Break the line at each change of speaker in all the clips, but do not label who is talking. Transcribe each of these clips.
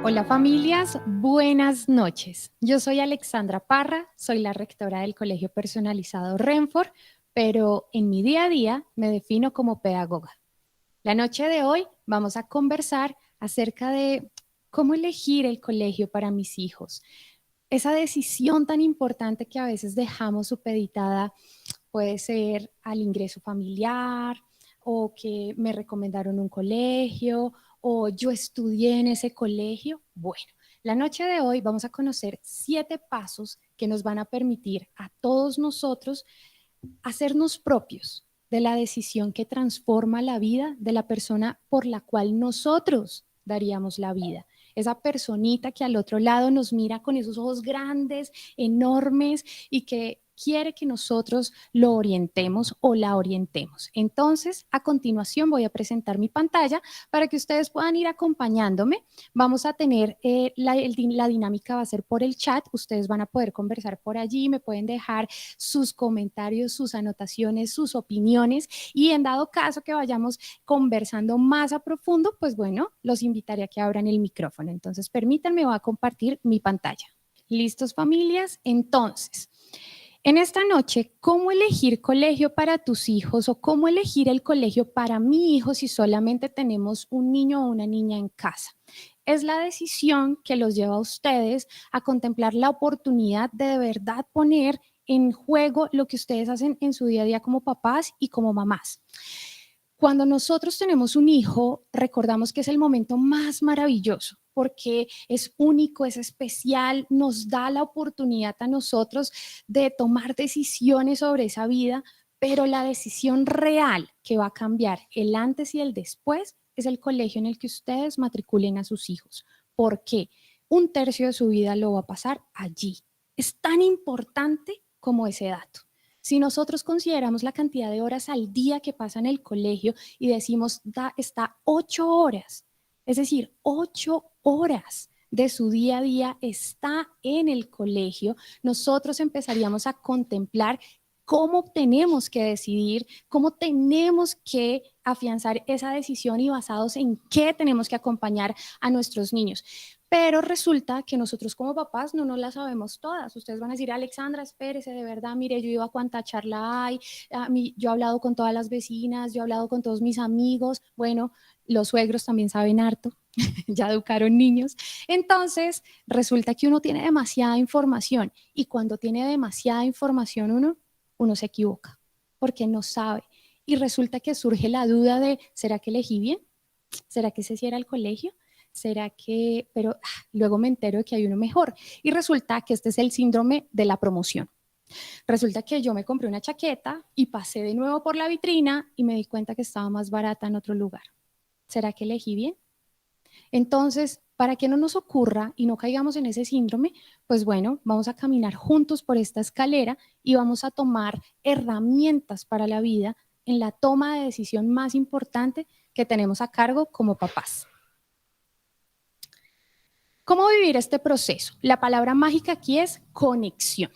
Hola familias, buenas noches. Yo soy Alexandra Parra, soy la rectora del Colegio Personalizado Renford, pero en mi día a día me defino como pedagoga. La noche de hoy vamos a conversar acerca de cómo elegir el colegio para mis hijos. Esa decisión tan importante que a veces dejamos supeditada puede ser al ingreso familiar o que me recomendaron un colegio o yo estudié en ese colegio. Bueno, la noche de hoy vamos a conocer 7 pasos que nos van a permitir a todos nosotros hacernos propios de la decisión que transforma la vida de la persona por la cual nosotros daríamos la vida. Esa personita que al otro lado nos mira con esos ojos grandes, enormes y que quiere que nosotros lo orientemos o la orientemos. Entonces, a continuación voy a presentar mi pantalla para que ustedes puedan ir acompañándome. Vamos a tener, la dinámica va a ser por el chat, ustedes van a poder conversar por allí, me pueden dejar sus comentarios, sus anotaciones, sus opiniones y en dado caso que vayamos conversando más a profundo, pues bueno, los invitaré a que abran el micrófono. Entonces, permítanme, voy a compartir mi pantalla. ¿Listos, familias? Entonces, en esta noche, ¿cómo elegir colegio para tus hijos o cómo elegir el colegio para mi hijo si solamente tenemos un niño o una niña en casa? Es la decisión que los lleva a ustedes a contemplar la oportunidad de verdad poner en juego lo que ustedes hacen en su día a día como papás y como mamás. Cuando nosotros tenemos un hijo, recordamos que es el momento más maravilloso porque es único, es especial, nos da la oportunidad a nosotros de tomar decisiones sobre esa vida, pero la decisión real que va a cambiar el antes y el después es el colegio en el que ustedes matriculen a sus hijos. ¿Por qué? Un tercio de su vida lo va a pasar allí. Es tan importante como ese dato. Si nosotros consideramos la cantidad de horas al día que pasa en el colegio y decimos, está 8 horas, es decir, 8 horas de su día a día está en el colegio, nosotros empezaríamos a contemplar cómo tenemos que decidir, cómo tenemos que afianzar esa decisión y basados en qué tenemos que acompañar a nuestros niños. Pero resulta que nosotros como papás no nos las sabemos todas. Ustedes van a decir, Alexandra, espérese, de verdad, mire, yo iba a cuánta charla hay, yo he hablado con todas las vecinas, yo he hablado con todos mis amigos. Bueno, los suegros también saben harto, ya educaron niños. Entonces, resulta que uno tiene demasiada información y cuando tiene demasiada información uno se equivoca porque no sabe. Y resulta que surge la duda de, ¿será que elegí bien? ¿Será que ese sí era el colegio? ¿Será que, pero luego me entero de que hay uno mejor? Y resulta que este es el síndrome de la promoción. Resulta que yo me compré una chaqueta y pasé de nuevo por la vitrina y me di cuenta que estaba más barata en otro lugar. ¿Será que elegí bien? Entonces, para que no nos ocurra y no caigamos en ese síndrome, pues bueno, vamos a caminar juntos por esta escalera y vamos a tomar herramientas para la vida en la toma de decisión más importante que tenemos a cargo como papás. ¿Cómo vivir este proceso? La palabra mágica aquí es conexión.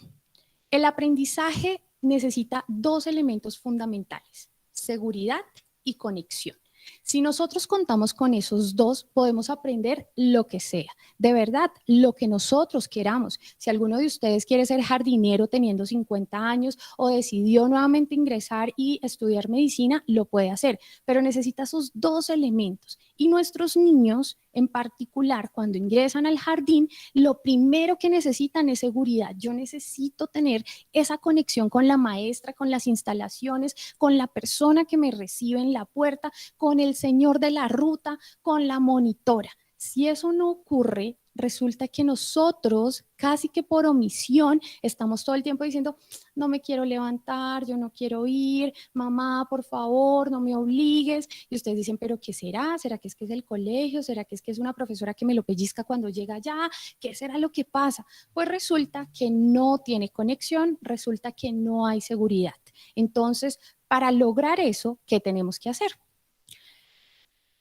El aprendizaje necesita 2 elementos fundamentales, seguridad y conexión. Si nosotros contamos con esos 2, podemos aprender lo que sea, de verdad, lo que nosotros queramos. Si alguno de ustedes quiere ser jardinero teniendo 50 años o decidió nuevamente ingresar y estudiar medicina, lo puede hacer, pero necesita esos 2 elementos. Y nuestros niños, en particular, cuando ingresan al jardín, lo primero que necesitan es seguridad. Yo necesito tener esa conexión con la maestra, con las instalaciones, con la persona que me recibe en la puerta, con el señor de la ruta, con la monitora. Si eso no ocurre, resulta que nosotros, casi que por omisión, estamos todo el tiempo diciendo, no me quiero levantar, yo no quiero ir, mamá, por favor, no me obligues. Y ustedes dicen, ¿pero qué será? ¿Será que es el colegio? ¿Será que es una profesora que me lo pellizca cuando llega allá? ¿Qué será lo que pasa? Pues resulta que no tiene conexión, resulta que no hay seguridad. Entonces, para lograr eso, ¿qué tenemos que hacer?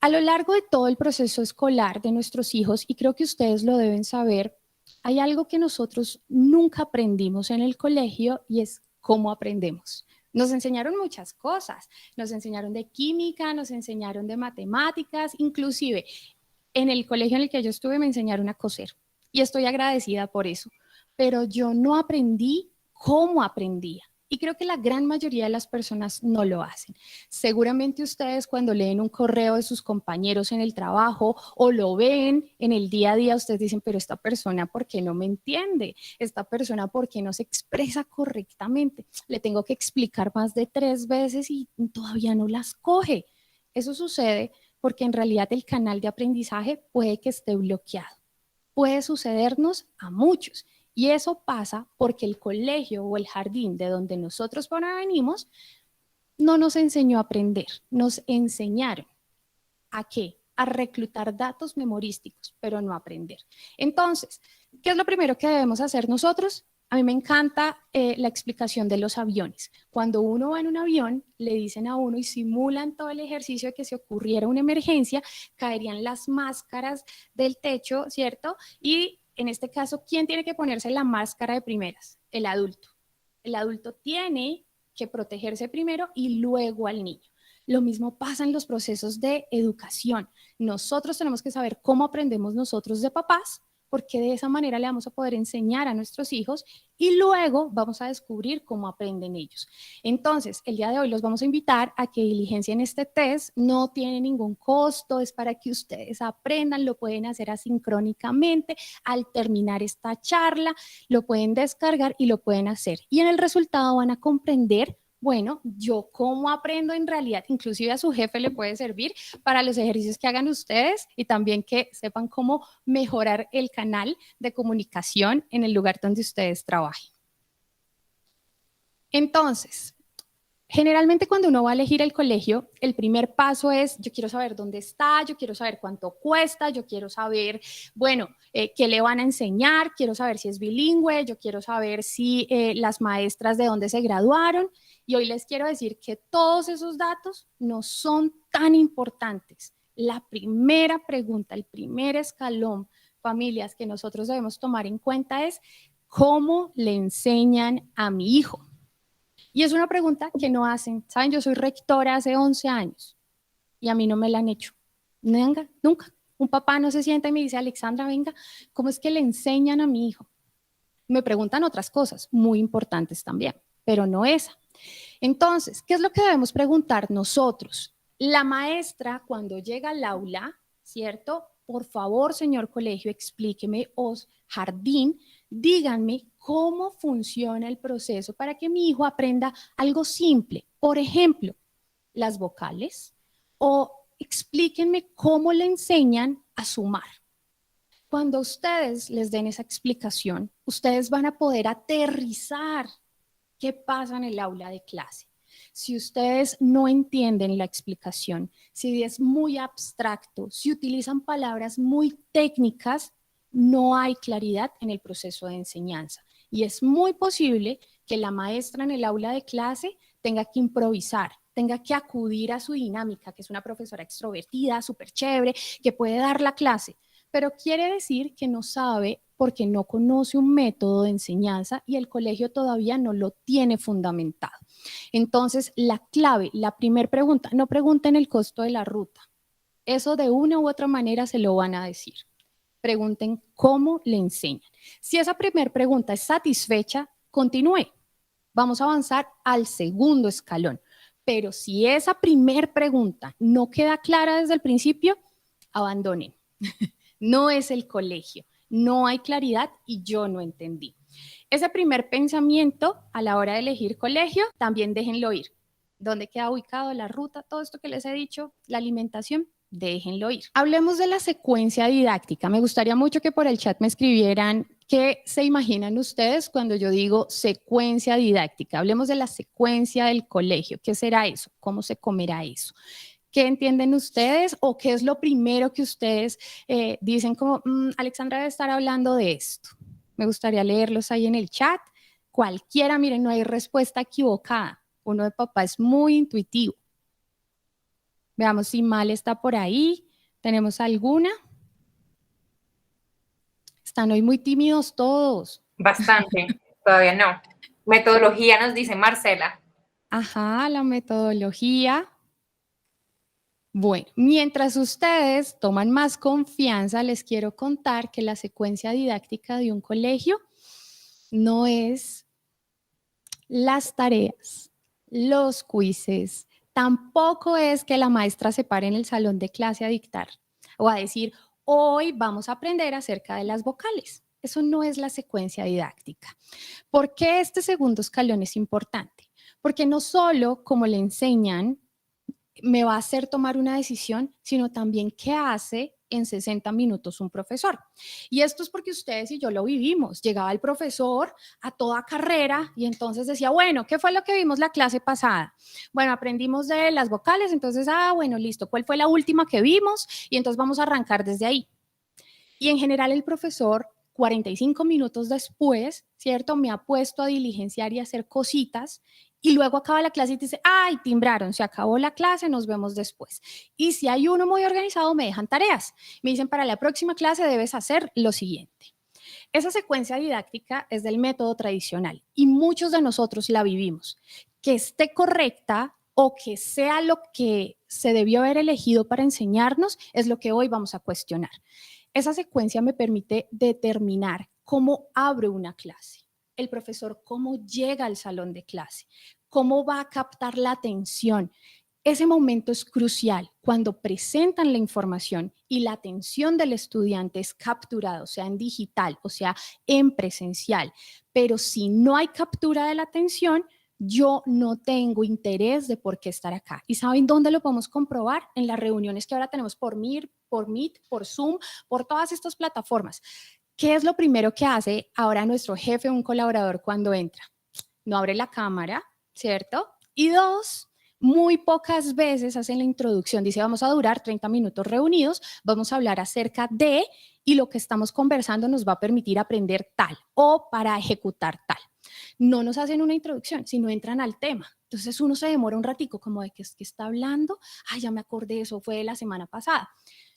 A lo largo de todo el proceso escolar de nuestros hijos, y creo que ustedes lo deben saber, hay algo que nosotros nunca aprendimos en el colegio y es cómo aprendemos. Nos enseñaron muchas cosas, nos enseñaron de química, nos enseñaron de matemáticas, inclusive en el colegio en el que yo estuve me enseñaron a coser y estoy agradecida por eso, pero yo no aprendí cómo aprendía. Y creo que la gran mayoría de las personas no lo hacen. Seguramente ustedes cuando leen un correo de sus compañeros en el trabajo o lo ven en el día a día, ustedes dicen, pero esta persona, ¿por qué no me entiende? Esta persona, ¿por qué no se expresa correctamente? Le tengo que explicar más de 3 veces y todavía no las coge. Eso sucede porque en realidad el canal de aprendizaje puede que esté bloqueado. Puede sucedernos a muchos. Y eso pasa porque el colegio o el jardín de donde nosotros venimos no nos enseñó a aprender, nos enseñaron ¿a qué? A reclutar datos memorísticos, pero no a aprender. Entonces, ¿qué es lo primero que debemos hacer nosotros? A mí me encanta la explicación de los aviones. Cuando uno va en un avión, le dicen a uno y simulan todo el ejercicio de que si ocurriera una emergencia, caerían las máscaras del techo, ¿cierto? Y en este caso, ¿quién tiene que ponerse la máscara de primeras? El adulto. El adulto tiene que protegerse primero y luego al niño. Lo mismo pasa en los procesos de educación. Nosotros tenemos que saber cómo aprendemos nosotros de papás, porque de esa manera le vamos a poder enseñar a nuestros hijos y luego vamos a descubrir cómo aprenden ellos. Entonces, el día de hoy los vamos a invitar a que diligencien este test, no tiene ningún costo, es para que ustedes aprendan, lo pueden hacer asincrónicamente, al terminar esta charla, lo pueden descargar y lo pueden hacer. Y en el resultado van a comprender bueno, yo cómo aprendo en realidad, inclusive a su jefe le puede servir para los ejercicios que hagan ustedes y también que sepan cómo mejorar el canal de comunicación en el lugar donde ustedes trabajen. Entonces, generalmente cuando uno va a elegir el colegio, el primer paso es, yo quiero saber dónde está, yo quiero saber cuánto cuesta, yo quiero saber, bueno, qué le van a enseñar, quiero saber si es bilingüe, yo quiero saber si las maestras de dónde se graduaron. Y hoy les quiero decir que todos esos datos no son tan importantes. La primera pregunta, el primer escalón, familias, que nosotros debemos tomar en cuenta es cómo le enseñan a mi hijo. Y es una pregunta que no hacen. Saben, yo soy rectora hace 11 años y a mí no me la han hecho. Nunca, nunca. Un papá no se sienta y me dice, Alexandra, venga, ¿cómo es que le enseñan a mi hijo? Me preguntan otras cosas muy importantes también, pero no esa. Entonces, ¿qué es lo que debemos preguntar nosotros? La maestra, cuando llega al aula, ¿cierto? Por favor, señor colegio, explíqueme, o jardín, díganme cómo funciona el proceso para que mi hijo aprenda algo simple. Por ejemplo, las vocales, o explíquenme cómo le enseñan a sumar. Cuando ustedes les den esa explicación, ustedes van a poder aterrizar qué pasa en el aula de clase. Si ustedes no entienden la explicación, si es muy abstracto, si utilizan palabras muy técnicas, no hay claridad en el proceso de enseñanza. Y es muy posible que la maestra en el aula de clase tenga que improvisar, tenga que acudir a su dinámica, que es una profesora extrovertida, súper chévere, que puede dar la clase, pero quiere decir que no sabe porque no conoce un método de enseñanza y el colegio todavía no lo tiene fundamentado. Entonces, la clave, la primera pregunta, no pregunten el costo de la ruta. Eso de una u otra manera se lo van a decir. Pregunten cómo le enseñan. Si esa primera pregunta es satisfecha, continúe. Vamos a avanzar al segundo escalón. Pero si esa primera pregunta no queda clara desde el principio, abandonen. No es el colegio, no hay claridad y yo no entendí. Ese primer pensamiento a la hora de elegir colegio, también déjenlo ir. ¿Dónde queda ubicado la ruta? Todo esto que les he dicho, la alimentación, déjenlo ir. Hablemos de la secuencia didáctica. Me gustaría mucho que por el chat me escribieran qué se imaginan ustedes cuando yo digo secuencia didáctica. Hablemos de la secuencia del colegio. ¿Qué será eso? ¿Cómo se comerá eso? ¿Qué entienden ustedes o qué es lo primero que ustedes dicen como, Alexandra debe estar hablando de esto? Me gustaría leerlos ahí en el chat. Cualquiera, miren, no hay respuesta equivocada. Uno de papá es muy intuitivo. Veamos si Mal está por ahí. ¿Tenemos alguna? Están hoy muy tímidos todos.
Bastante, todavía no. Metodología nos dice Marcela.
Ajá, la metodología. Bueno, mientras ustedes toman más confianza, les quiero contar que la secuencia didáctica de un colegio no es las tareas, los quizzes, tampoco es que la maestra se pare en el salón de clase a dictar o a decir, hoy vamos a aprender acerca de las vocales. Eso no es la secuencia didáctica. ¿Por qué este segundo escalón es importante? Porque no solo como le enseñan me va a hacer tomar una decisión, sino también qué hace en 60 minutos un profesor. Y esto es porque ustedes y yo lo vivimos. Llegaba el profesor a toda carrera y entonces decía, bueno, ¿qué fue lo que vimos la clase pasada? Bueno, aprendimos de las vocales, entonces, bueno, listo, ¿cuál fue la última que vimos? Y entonces vamos a arrancar desde ahí. Y en general el profesor 45 minutos después, ¿cierto? Me ha puesto a diligenciar y a hacer cositas y luego acaba la clase y te dice, ay, timbraron, se acabó la clase, nos vemos después. Y si hay uno muy organizado, me dejan tareas. Me dicen, para la próxima clase debes hacer lo siguiente. Esa secuencia didáctica es del método tradicional y muchos de nosotros la vivimos. Que esté correcta o que sea lo que se debió haber elegido para enseñarnos es lo que hoy vamos a cuestionar. Esa secuencia me permite determinar cómo abro una clase, el profesor cómo llega al salón de clase, cómo va a captar la atención. Ese momento es crucial cuando presentan la información y la atención del estudiante es capturada, o sea, en digital, o sea, en presencial. Pero si no hay captura de la atención, yo no tengo interés de por qué estar acá. ¿Y saben dónde lo podemos comprobar? En las reuniones que ahora tenemos por Meet, por Zoom, por todas estas plataformas. ¿Qué es lo primero que hace ahora nuestro jefe o un colaborador cuando entra? No abre la cámara, ¿cierto? Y dos, muy pocas veces hacen la introducción. Dice, vamos a durar 30 minutos reunidos, vamos a hablar acerca de, y lo que estamos conversando nos va a permitir aprender tal o para ejecutar tal. No nos hacen una introducción, sino entran al tema. Entonces uno se demora un ratico como de que es que está hablando, ya me acordé, eso fue de la semana pasada.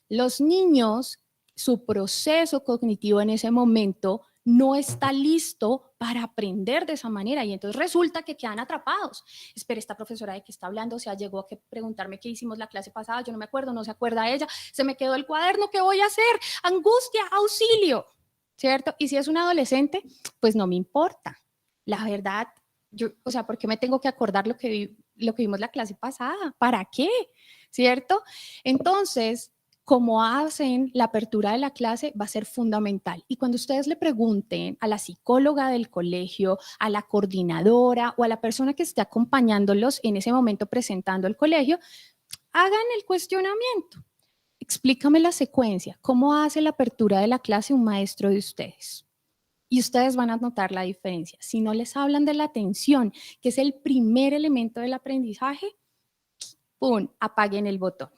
Los niños, su proceso cognitivo en ese momento no está listo para aprender de esa manera y entonces resulta que quedan atrapados. Espera, esta profesora de qué está hablando, o sea, llegó a preguntarme qué hicimos la clase pasada, yo no me acuerdo, no se acuerda ella, se me quedó el cuaderno, ¿qué voy a hacer? Angustia, auxilio, ¿cierto? Y si es un adolescente, pues no me importa. La verdad, yo, o sea, ¿por qué me tengo que acordar lo que vimos la clase pasada? ¿Para qué? ¿Cierto? Entonces, cómo hacen la apertura de la clase va a ser fundamental. Y cuando ustedes le pregunten a la psicóloga del colegio, a la coordinadora o a la persona que esté acompañándolos en ese momento presentando el colegio, hagan el cuestionamiento. Explícame la secuencia. ¿Cómo hace la apertura de la clase un maestro de ustedes? Y ustedes van a notar la diferencia. Si no les hablan de la atención, que es el primer elemento del aprendizaje, ¡pum!, apaguen el botón.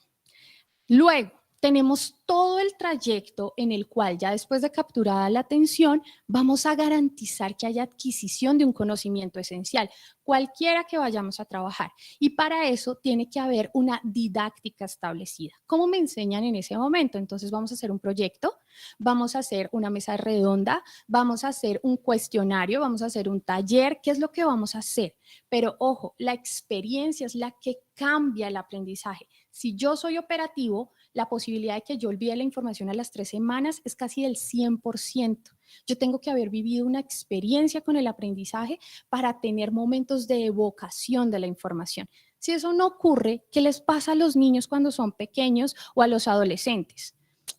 Luego, tenemos todo el trayecto en el cual ya después de capturada la atención, vamos a garantizar que haya adquisición de un conocimiento esencial, cualquiera que vayamos a trabajar. Y para eso tiene que haber una didáctica establecida. ¿Cómo me enseñan en ese momento? Entonces vamos a hacer un proyecto, vamos a hacer una mesa redonda, vamos a hacer un cuestionario, vamos a hacer un taller. ¿Qué es lo que vamos a hacer? Pero ojo, la experiencia es la que cambia el aprendizaje. Si yo soy operativo, la posibilidad de que yo olvide la información a las 3 semanas es casi del 100%. Yo tengo que haber vivido una experiencia con el aprendizaje para tener momentos de evocación de la información. Si eso no ocurre, ¿qué les pasa a los niños cuando son pequeños o a los adolescentes?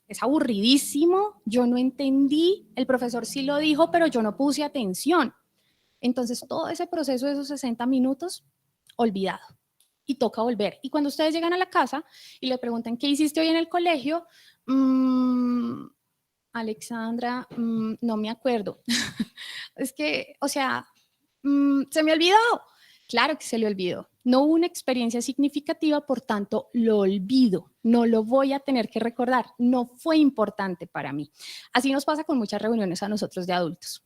Es aburridísimo, yo no entendí, el profesor sí lo dijo, pero yo no puse atención. Entonces, todo ese proceso de esos 60 minutos, olvidado. Y toca volver. Y cuando ustedes llegan a la casa y le preguntan, ¿qué hiciste hoy en el colegio? Alexandra, no me acuerdo. Es que, o sea, se me olvidó. Claro que se le olvidó. No hubo una experiencia significativa, por tanto, lo olvido. No lo voy a tener que recordar. No fue importante para mí. Así nos pasa con muchas reuniones a nosotros de adultos.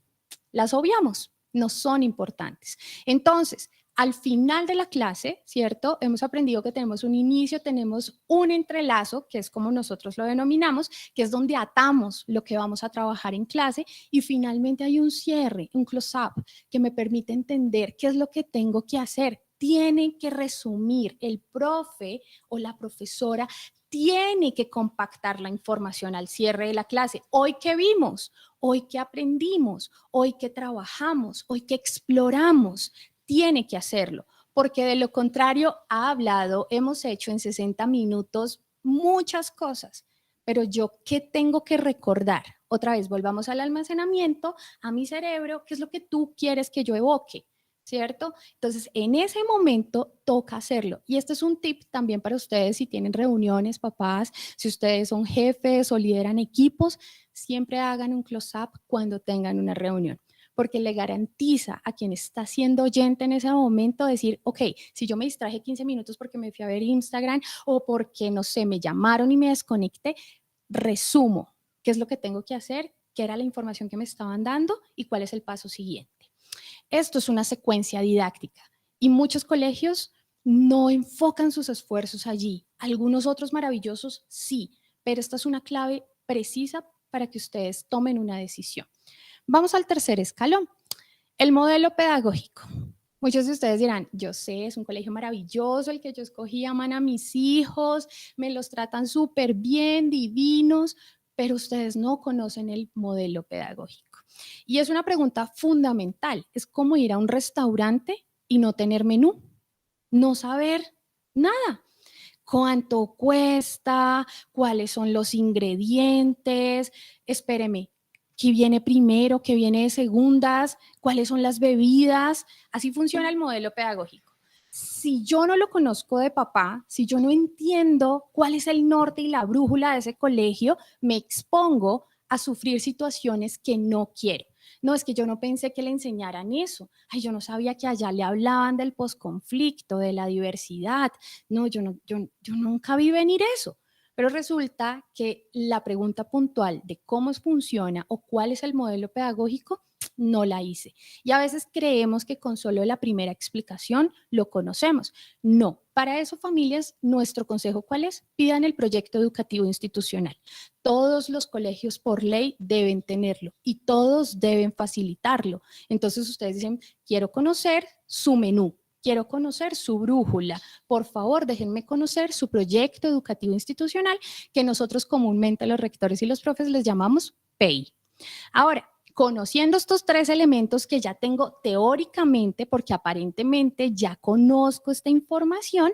Las obviamos, no son importantes. Entonces, al final de la clase, ¿cierto? Hemos aprendido que tenemos un inicio, tenemos un entrelazo, que es como nosotros lo denominamos, que es donde atamos lo que vamos a trabajar en clase, y finalmente hay un cierre, un close-up, que me permite entender qué es lo que tengo que hacer, tiene que resumir, el profe o la profesora tiene que compactar la información al cierre de la clase. Hoy qué vimos, hoy qué aprendimos, hoy qué trabajamos, hoy qué exploramos, tiene que hacerlo, porque de lo contrario ha hablado, hemos hecho en 60 minutos muchas cosas, pero yo qué tengo que recordar. Otra vez, volvamos al almacenamiento, a mi cerebro, ¿qué es lo que tú quieres que yo evoque? ¿Cierto? Entonces, en ese momento toca hacerlo. Y este es un tip también para ustedes si tienen reuniones, papás, si ustedes son jefes o lideran equipos, siempre hagan un close-up cuando tengan una reunión, porque le garantiza a quien está siendo oyente en ese momento decir, ok, si yo me distraje 15 minutos porque me fui a ver Instagram o porque, no sé, me llamaron y me desconecté, resumo qué es lo que tengo que hacer, qué era la información que me estaban dando y cuál es el paso siguiente. Esto es una secuencia didáctica y muchos colegios no enfocan sus esfuerzos allí. Algunos otros maravillosos sí, pero esta es una clave precisa para que ustedes tomen una decisión. Vamos al tercer escalón, el modelo pedagógico. Muchos de ustedes dirán, yo sé, es un colegio maravilloso, el que yo escogí, aman a mis hijos, me los tratan súper bien, divinos, pero ustedes no conocen el modelo pedagógico. Y es una pregunta fundamental, es como ir a un restaurante y no tener menú, no saber nada. ¿Cuánto cuesta? ¿Cuáles son los ingredientes? Espéreme, ¿qué viene primero? ¿Qué viene de segundas? ¿Cuáles son las bebidas? Así funciona el modelo pedagógico. Si yo no lo conozco de papá, si yo no entiendo cuál es el norte y la brújula de ese colegio, me expongo a sufrir situaciones que no quiero. No, es que yo no pensé que le enseñaran eso. Ay, yo no sabía que allá le hablaban del posconflicto, de la diversidad. No, yo nunca vi venir eso. Pero resulta que la pregunta puntual de cómo funciona o cuál es el modelo pedagógico no la hice. Y a veces creemos que con solo la primera explicación lo conocemos. No, para eso, familias, nuestro consejo, ¿cuál es? Pidan el proyecto educativo institucional. Todos los colegios por ley deben tenerlo y todos deben facilitarlo. Entonces ustedes dicen, quiero conocer su menú, quiero conocer su brújula. Por favor, déjenme conocer su proyecto educativo institucional, que nosotros comúnmente los rectores y los profes les llamamos PEI. Ahora, conociendo estos tres elementos que ya tengo teóricamente, porque aparentemente ya conozco esta información,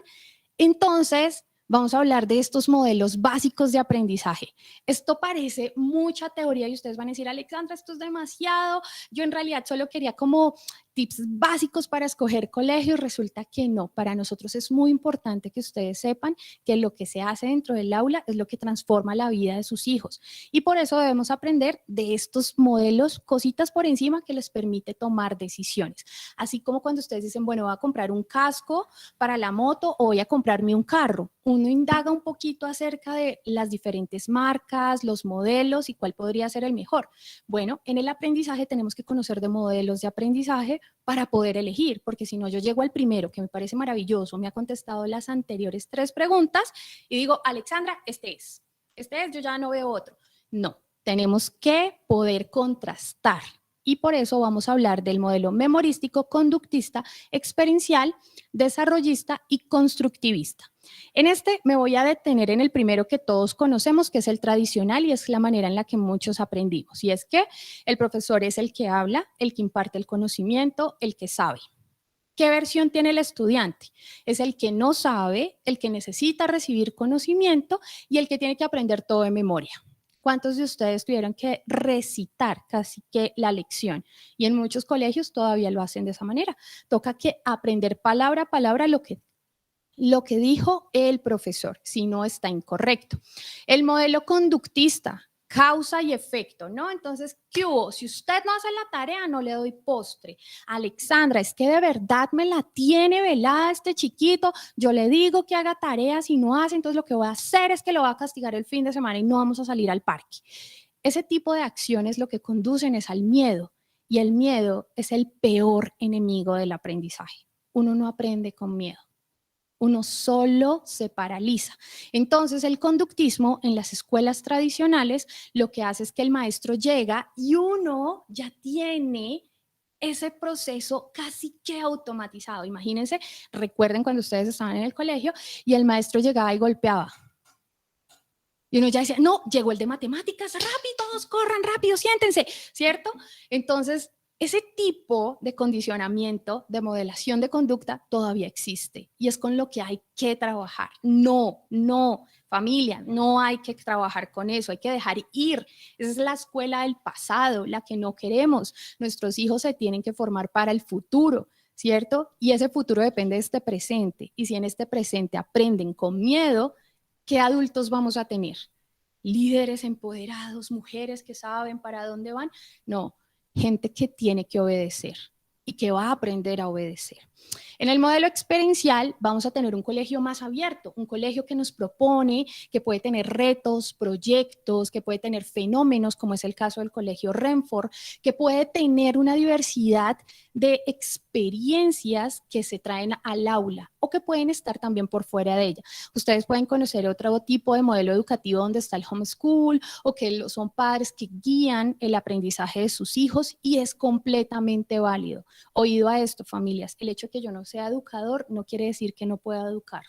entonces vamos a hablar de estos modelos básicos de aprendizaje. Esto parece mucha teoría y ustedes van a decir, Alexandra, esto es demasiado. Yo en realidad solo quería como tips básicos para escoger colegios. Resulta que no. Para nosotros es muy importante que ustedes sepan que lo que se hace dentro del aula es lo que transforma la vida de sus hijos. Y por eso debemos aprender de estos modelos, cositas por encima que les permite tomar decisiones. Así como cuando ustedes dicen, bueno, voy a comprar un casco para la moto o voy a comprarme un carro. Uno indaga un poquito acerca de las diferentes marcas, los modelos y cuál podría ser el mejor. Bueno, en el aprendizaje tenemos que conocer de modelos de aprendizaje para poder elegir, porque si no yo llego al primero que me parece maravilloso, me ha contestado las anteriores 3 preguntas y digo, Alexandra, este es, yo ya no veo otro. No, tenemos que poder contrastar. Y por eso vamos a hablar del modelo memorístico, conductista, experiencial, desarrollista y constructivista. En este me voy a detener en el primero que todos conocemos, que es el tradicional y es la manera en la que muchos aprendimos. Y es que el profesor es el que habla, el que imparte el conocimiento, el que sabe. ¿Qué versión tiene el estudiante? Es el que no sabe, el que necesita recibir conocimiento y el que tiene que aprender todo de memoria. ¿Cuántos de ustedes tuvieron que recitar casi que la lección? Y en muchos colegios todavía lo hacen de esa manera. Toca que aprender palabra a palabra lo que dijo el profesor, si no está incorrecto. El modelo conductista, causa y efecto, ¿no? Entonces, ¿qué hubo? Si usted no hace la tarea, no le doy postre. Alexandra, es que de verdad me la tiene velada este chiquito. Yo le digo que haga tareas y no hace, entonces lo que voy a hacer es que lo voy a castigar el fin de semana y no vamos a salir al parque. Ese tipo de acciones lo que conducen es al miedo y el miedo es el peor enemigo del aprendizaje. Uno no aprende con miedo. Uno solo se paraliza. Entonces, el conductismo en las escuelas tradicionales lo que hace es que el maestro llega y uno ya tiene ese proceso casi que automatizado. Imagínense, recuerden cuando ustedes estaban en el colegio y el maestro llegaba y golpeaba. Y uno ya decía, no, llegó el de matemáticas, rápido, corran rápido, siéntense, ¿cierto? Entonces, ese tipo de condicionamiento, de modelación de conducta todavía existe y es con lo que hay que trabajar. No, familia, no hay que trabajar con eso, hay que dejar ir. Esa es la escuela del pasado, la que no queremos. Nuestros hijos se tienen que formar para el futuro, ¿cierto? Y ese futuro depende de este presente. Y si en este presente aprenden con miedo, ¿qué adultos vamos a tener? ¿Líderes empoderados, mujeres que saben para dónde van? No, gente que tiene que obedecer y que va a aprender a obedecer. En el modelo experiencial vamos a tener un colegio más abierto, un colegio que nos propone, que puede tener retos, proyectos, que puede tener fenómenos, como es el caso del colegio Renford, que puede tener una diversidad de experiencias que se traen al aula o que pueden estar también por fuera de ella. Ustedes pueden conocer otro tipo de modelo educativo donde está el homeschool o que son padres que guían el aprendizaje de sus hijos y es completamente válido. Oído a esto, familias, el hecho de que yo no sea educador no quiere decir que no pueda educar.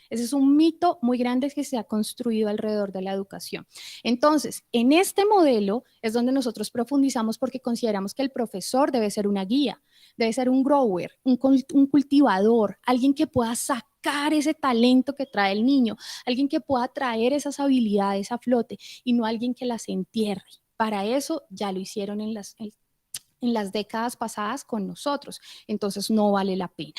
Ese es un mito muy grande que se ha construido alrededor de la educación. Entonces, en este modelo es donde nosotros profundizamos porque consideramos que el profesor debe ser una guía, debe ser un grower, un cultivador, alguien que pueda sacar ese talento que trae el niño, alguien que pueda traer esas habilidades a flote y no alguien que las entierre. Para eso ya lo hicieron en las décadas pasadas con nosotros, entonces no vale la pena.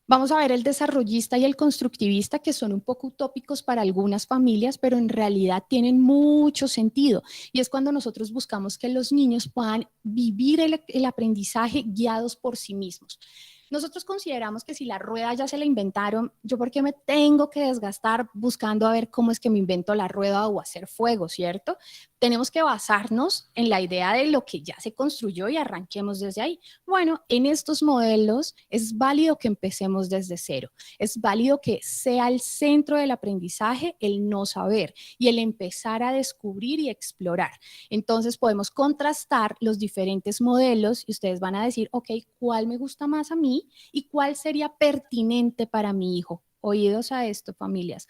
Vamos a ver el desarrollista y el constructivista, que son un poco utópicos para algunas familias, pero en realidad tienen mucho sentido. Y es cuando nosotros buscamos que los niños puedan vivir el aprendizaje guiados por sí mismos. Nosotros consideramos que si la rueda ya se la inventaron, ¿yo por qué me tengo que desgastar buscando a ver cómo es que me invento la rueda o hacer fuego, cierto? Tenemos que basarnos en la idea de lo que ya se construyó y arranquemos desde ahí. Bueno, en estos modelos es válido que empecemos desde cero. Es válido que sea el centro del aprendizaje el no saber y el empezar a descubrir y explorar. Entonces podemos contrastar los diferentes modelos y ustedes van a decir, ok, ¿cuál me gusta más a mí y cuál sería pertinente para mi hijo? Oídos a esto, familias.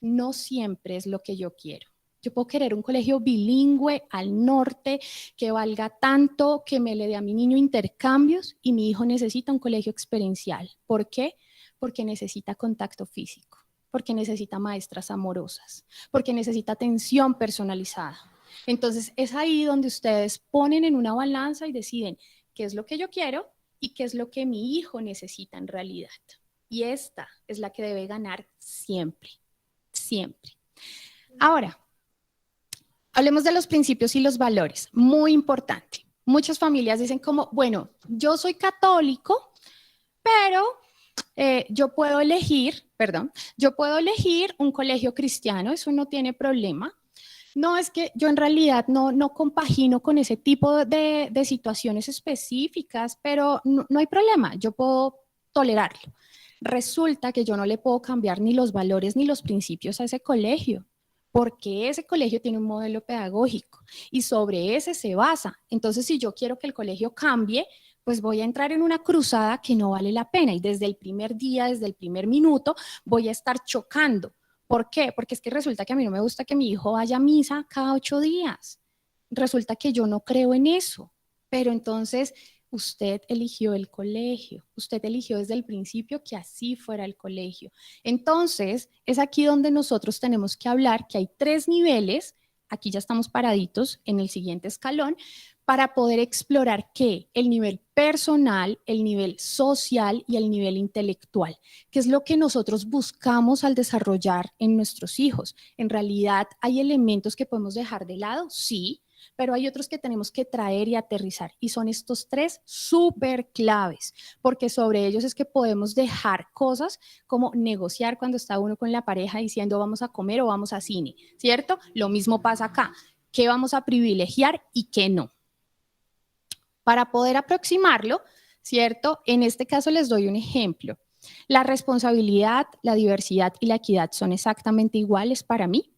No siempre es lo que yo quiero. Yo puedo querer un colegio bilingüe al norte, que valga tanto, que me le dé a mi niño intercambios y mi hijo necesita un colegio experiencial. ¿Por qué? Porque necesita contacto físico, porque necesita maestras amorosas, porque necesita atención personalizada. Entonces es ahí donde ustedes ponen en una balanza y deciden qué es lo que yo quiero y qué es lo que mi hijo necesita en realidad. Y esta es la que debe ganar siempre, siempre. Ahora, hablemos de los principios y los valores, muy importante. Muchas familias dicen como, bueno, yo soy católico, pero yo puedo elegir un colegio cristiano, eso no tiene problema. No, es que yo en realidad no compagino con ese tipo de situaciones específicas, pero no hay problema, yo puedo tolerarlo. Resulta que yo no le puedo cambiar ni los valores ni los principios a ese colegio, porque ese colegio tiene un modelo pedagógico y sobre ese se basa. Entonces, si yo quiero que el colegio cambie, pues voy a entrar en una cruzada que no vale la pena y desde el primer día, desde el primer minuto, voy a estar chocando. ¿Por qué? Porque es que resulta que a mí no me gusta que mi hijo vaya a misa cada 8 días. Resulta que yo no creo en eso. Pero entonces usted eligió el colegio, usted eligió desde el principio que así fuera el colegio. Entonces es aquí donde nosotros tenemos que hablar que hay 3 niveles, aquí ya estamos paraditos en el siguiente escalón, para poder explorar ¿qué? El nivel personal, el nivel social y el nivel intelectual, que es lo que nosotros buscamos al desarrollar en nuestros hijos. En realidad, ¿hay elementos que podemos dejar de lado? Sí, pero hay otros que tenemos que traer y aterrizar, y son estos 3 súper claves, porque sobre ellos es que podemos dejar cosas como negociar cuando está uno con la pareja diciendo vamos a comer o vamos a cine, ¿cierto? Lo mismo pasa acá, ¿qué vamos a privilegiar y qué no? Para poder aproximarlo, ¿cierto? En este caso les doy un ejemplo. La responsabilidad, la diversidad y la equidad son exactamente iguales para mí.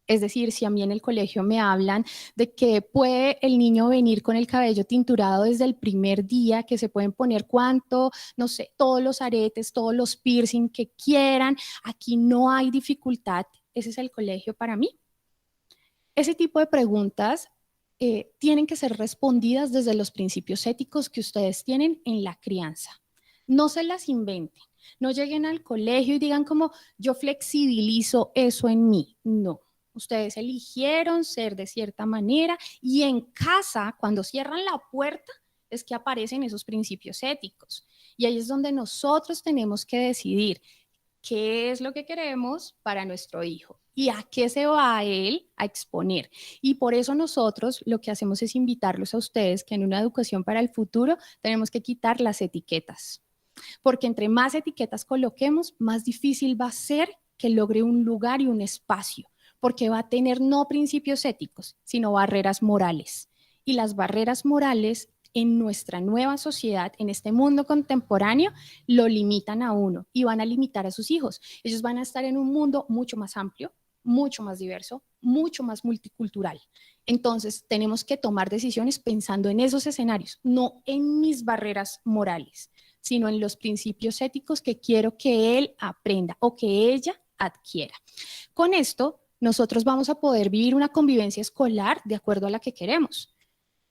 Es decir, si a mí en el colegio me hablan de que puede el niño venir con el cabello tinturado desde el primer día, que se pueden poner cuánto, no sé, todos los aretes, todos los piercing que quieran, aquí no hay dificultad, ese es el colegio para mí. Ese tipo de preguntas tienen que ser respondidas desde los principios éticos que ustedes tienen en la crianza. No se las inventen, no lleguen al colegio y digan como yo flexibilizo eso en mí. No, ustedes eligieron ser de cierta manera y en casa, cuando cierran la puerta, es que aparecen esos principios éticos. Y ahí es donde nosotros tenemos que decidir qué es lo que queremos para nuestro hijo y a qué se va a él a exponer. Y por eso nosotros lo que hacemos es invitarlos a ustedes que en una educación para el futuro tenemos que quitar las etiquetas, porque entre más etiquetas coloquemos, más difícil va a ser que logre un lugar y un espacio, porque va a tener no principios éticos, sino barreras morales. Y las barreras morales en nuestra nueva sociedad, en este mundo contemporáneo, lo limitan a uno y van a limitar a sus hijos. Ellos van a estar en un mundo mucho más amplio, mucho más diverso, mucho más multicultural. Entonces, tenemos que tomar decisiones pensando en esos escenarios, no en mis barreras morales, sino en los principios éticos que quiero que él aprenda o que ella adquiera. Con esto, nosotros vamos a poder vivir una convivencia escolar de acuerdo a la que queremos.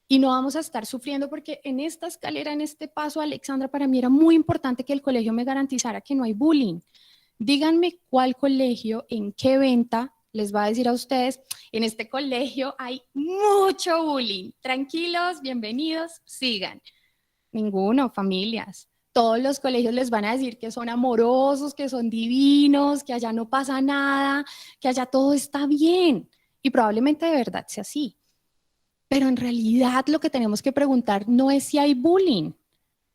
Y no vamos a estar sufriendo porque en esta escalera, en este paso, Alexandra, para mí era muy importante que el colegio me garantizara que no hay bullying. Díganme cuál colegio, en qué venta les va a decir a ustedes, en este colegio hay mucho bullying. Tranquilos, bienvenidos, sigan. Ninguno, familias. Todos los colegios les van a decir que son amorosos, que son divinos, que allá no pasa nada, que allá todo está bien. Y probablemente de verdad sea así. Pero en realidad lo que tenemos que preguntar no es si hay bullying,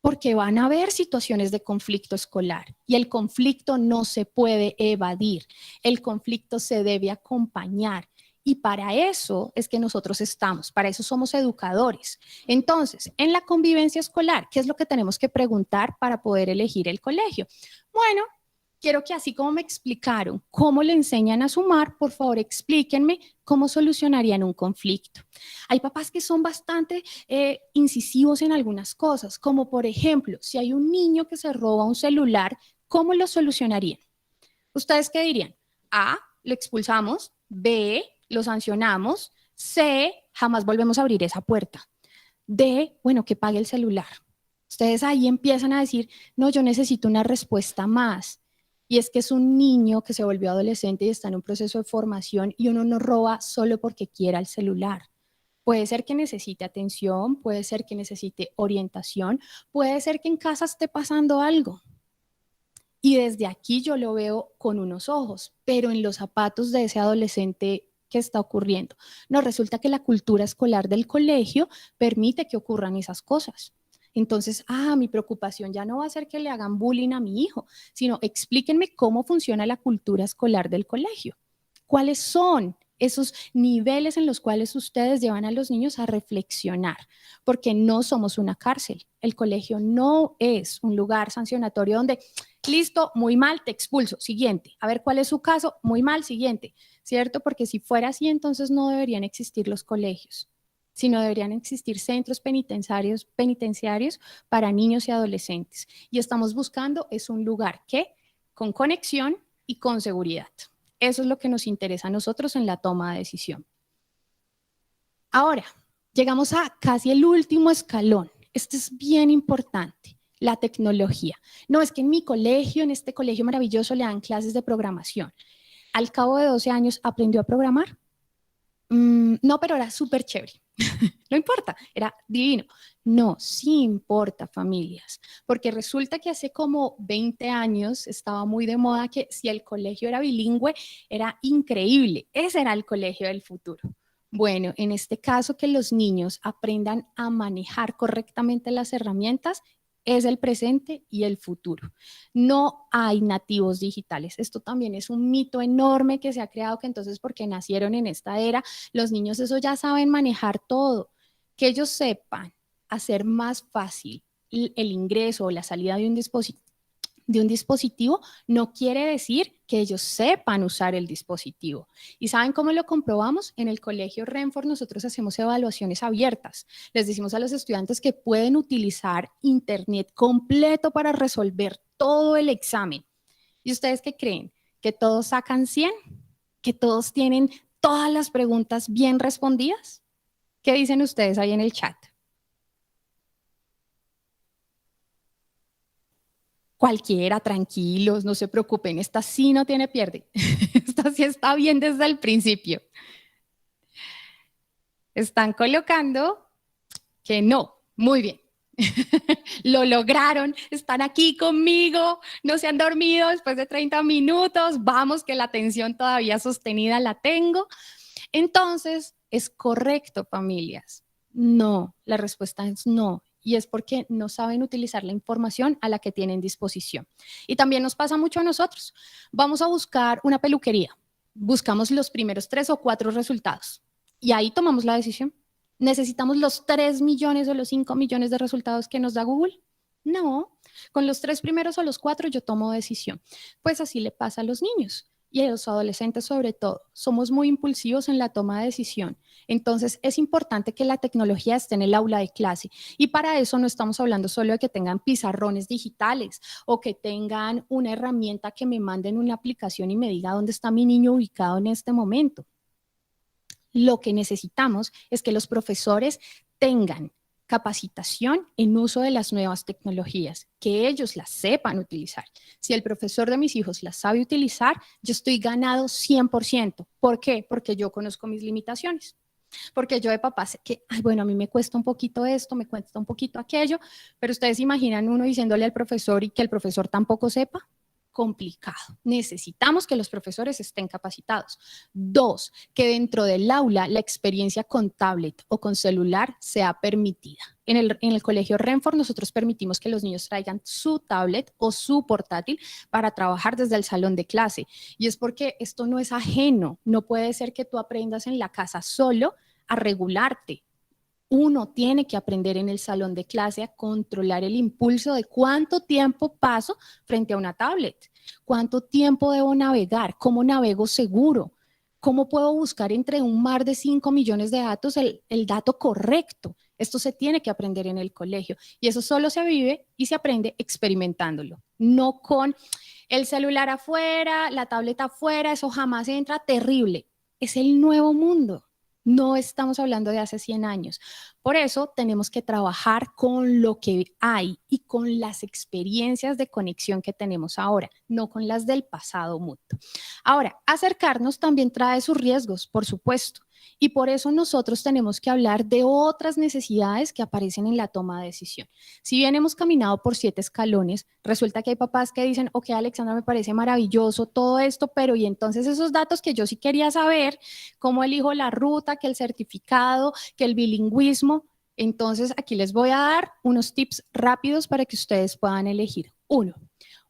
porque van a haber situaciones de conflicto escolar y el conflicto no se puede evadir, el conflicto se debe acompañar. Y para eso es que nosotros estamos, para eso somos educadores. Entonces, en la convivencia escolar, ¿qué es lo que tenemos que preguntar para poder elegir el colegio? Bueno, quiero que así como me explicaron cómo le enseñan a sumar, por favor explíquenme cómo solucionarían un conflicto. Hay papás que son bastante incisivos en algunas cosas, como por ejemplo, si hay un niño que se roba un celular, ¿cómo lo solucionarían? ¿Ustedes qué dirían? A, lo expulsamos, B, lo sancionamos, C, jamás volvemos a abrir esa puerta. D, bueno, que pague el celular. Ustedes ahí empiezan a decir, no, yo necesito una respuesta más. Y es que es un niño que se volvió adolescente y está en un proceso de formación y uno no roba solo porque quiera el celular. Puede ser que necesite atención, puede ser que necesite orientación, puede ser que en casa esté pasando algo. Y desde aquí yo lo veo con unos ojos, pero en los zapatos de ese adolescente, ¿qué está ocurriendo? No, resulta que la cultura escolar del colegio permite que ocurran esas cosas. Entonces, mi preocupación ya no va a ser que le hagan bullying a mi hijo, sino explíquenme cómo funciona la cultura escolar del colegio. ¿Cuáles son esos niveles en los cuales ustedes llevan a los niños a reflexionar? Porque no somos una cárcel. El colegio no es un lugar sancionatorio donde, listo, muy mal, te expulso, siguiente. A ver cuál es su caso, muy mal, siguiente. ¿Cierto? Porque si fuera así, entonces no deberían existir los colegios, sino deberían existir centros penitenciarios para niños y adolescentes. Y estamos buscando es un lugar que con conexión y con seguridad. Eso es lo que nos interesa a nosotros en la toma de decisión. Ahora, llegamos a casi el último escalón. Este es bien importante, la tecnología. No, es que en mi colegio, en este colegio maravilloso, le dan clases de programación. Al cabo de 12 años, ¿aprendió a programar? No, pero era súper chévere. No importa, era divino. No, sí importa, familias, porque resulta que hace como 20 años estaba muy de moda que si el colegio era bilingüe, era increíble. Ese era el colegio del futuro. Bueno, en este caso que los niños aprendan a manejar correctamente las herramientas es el presente y el futuro. No hay nativos digitales. Esto también es un mito enorme que se ha creado que entonces porque nacieron en esta era, los niños eso ya saben manejar todo. Que ellos sepan hacer más fácil el ingreso o la salida de un dispositivo no quiere decir que ellos sepan usar el dispositivo. ¿Y saben cómo lo comprobamos? En el colegio Renfort nosotros hacemos evaluaciones abiertas. Les decimos a los estudiantes que pueden utilizar internet completo para resolver todo el examen. ¿Y ustedes qué creen? ¿Que todos sacan 100? ¿Que todos tienen todas las preguntas bien respondidas? ¿Qué dicen ustedes ahí en el chat? Cualquiera, tranquilos, no se preocupen, esta sí no tiene pierde, esta sí está bien desde el principio. Están colocando que no, muy bien. Lo lograron, están aquí conmigo, no se han dormido después de 30 minutos, vamos que la atención todavía sostenida la tengo. Entonces, ¿es correcto, familias? No, la respuesta es no. Y es porque no saben utilizar la información a la que tienen disposición. Y también nos pasa mucho a nosotros. Vamos a buscar una peluquería. Buscamos los primeros 3 o 4 resultados. Y ahí tomamos la decisión. ¿Necesitamos los 3 millones o los 5 millones de resultados que nos da Google? No. Con los 3 primeros o los 4 yo tomo decisión. Pues así le pasa a los niños. Y a los adolescentes sobre todo, somos muy impulsivos en la toma de decisión. Entonces es importante que la tecnología esté en el aula de clase y para eso no estamos hablando solo de que tengan pizarrones digitales o que tengan una herramienta que me manden una aplicación y me diga dónde está mi niño ubicado en este momento. Lo que necesitamos es que los profesores tengan capacitación en uso de las nuevas tecnologías, que ellos las sepan utilizar. Si el profesor de mis hijos las sabe utilizar, yo estoy ganado 100%. ¿Por qué? Porque yo conozco mis limitaciones. Porque yo de papá sé que, ay, bueno, a mí me cuesta un poquito esto, me cuesta un poquito aquello, pero ustedes imaginan uno diciéndole al profesor y que el profesor tampoco sepa. Complicado. Necesitamos que los profesores estén capacitados. 2, que dentro del aula la experiencia con tablet o con celular sea permitida. En el colegio Renfort nosotros permitimos que los niños traigan su tablet o su portátil para trabajar desde el salón de clase. Y es porque esto no es ajeno. No puede ser que tú aprendas en la casa solo a regularte. Uno tiene que aprender en el salón de clase a controlar el impulso de cuánto tiempo paso frente a una tablet, cuánto tiempo debo navegar, cómo navego seguro, cómo puedo buscar entre un mar de 5 millones de datos el dato correcto. Esto se tiene que aprender en el colegio y eso solo se vive y se aprende experimentándolo, no con el celular afuera, la tableta afuera, eso jamás entra, terrible. Es el nuevo mundo. No estamos hablando de hace 100 años. Por eso tenemos que trabajar con lo que hay y con las experiencias de conexión que tenemos ahora, no con las del pasado mucho. Ahora, acercarnos también trae sus riesgos, por supuesto. Y por eso nosotros tenemos que hablar de otras necesidades que aparecen en la toma de decisión. Si bien hemos caminado por 7 escalones, resulta que hay papás que dicen, ok, Alexandra, me parece maravilloso todo esto, pero y entonces esos datos que yo sí quería saber, cómo elijo la ruta, que el certificado, que el bilingüismo. Entonces aquí les voy a dar unos tips rápidos para que ustedes puedan elegir. 1,